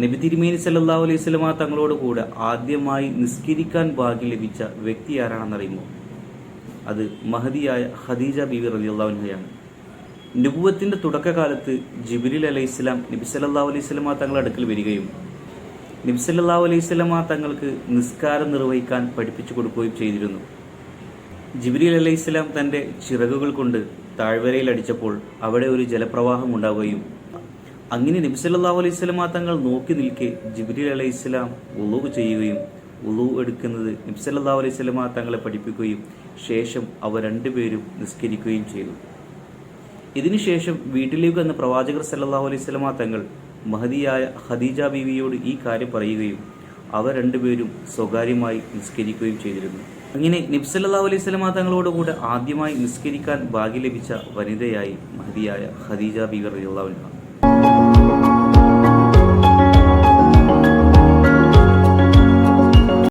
നബി തിരുമേനി സല്ലല്ലാഹു അലൈഹി വസല്ലമ തങ്ങളോട് കൂടെ ആദ്യമായി നിസ്കരിക്കാൻ ഭാഗ്യം ലഭിച്ച വ്യക്തി ആരാണെന്നറിയുമോ? അത് മഹദിയായ ഖദീജ ബീവി റളിയല്ലാഹു അൻഹയാണ്. നുബുവത്തിന്റെ തുടക്കകാലത്ത് ജിബ്രീൽ അലൈഹിസ്സലാം നബി സല്ലല്ലാഹു അലൈഹി വസല്ലമ തങ്ങളുടെ അടുക്കൽ വരികയും നബി സല്ലല്ലാഹു അലൈഹി വസല്ലമ തങ്ങൾക്ക് നിസ്കാരം നിർവഹിക്കാൻ പഠിപ്പിച്ചു കൊടുക്കുകയും ചെയ്തിരുന്നു. ജിബ്രീൽ അലൈഹിസ്സലാം തൻ്റെ ചിറകുകൾ കൊണ്ട് താഴ്വരയിൽ അടിച്ചപ്പോൾ അവിടെ ഒരു ജലപ്രവാഹം ഉണ്ടാവുകയും അങ്ങനെ നബി സല്ലല്ലാഹു അലൈഹി വസല്ലമ തങ്ങൾ നോക്കി നിൽക്കെ ജിബ്രീൽ അലൈഹിസ്സലാം വുളൂ ചെയ്യുകയും വുളൂ എടുക്കുന്നത് നബി സല്ലല്ലാഹു അലൈഹി വസല്ലമ തങ്ങളെ പഠിപ്പിക്കുകയും ശേഷം അവർ രണ്ടുപേരും നിസ്കരിക്കുകയും ചെയ്തു. ഇതിനുശേഷം വീട്ടിലേക്ക് വന്ന പ്രവാചകർ സല്ലല്ലാഹു അലൈഹി വസല്ലമ തങ്ങൾ മഹദിയായ ഖദീജ ബീവിയോട് ഈ കാര്യം പറയുകയും അവർ രണ്ടുപേരും സ്വകാര്യമായി നിസ്കരിക്കുകയും ചെയ്തിരുന്നു. അങ്ങനെ നബി സല്ലല്ലാഹു അലൈഹി വസല്ലമ തങ്ങളോട് കൂടെ ആദ്യമായി നിസ്കരിക്കാൻ ഭാഗ്യം ലഭിച്ച വനിതയായി മഹദിയായ ഖദീജ ബീവി റളിയല്ലാഹു അൻഹ.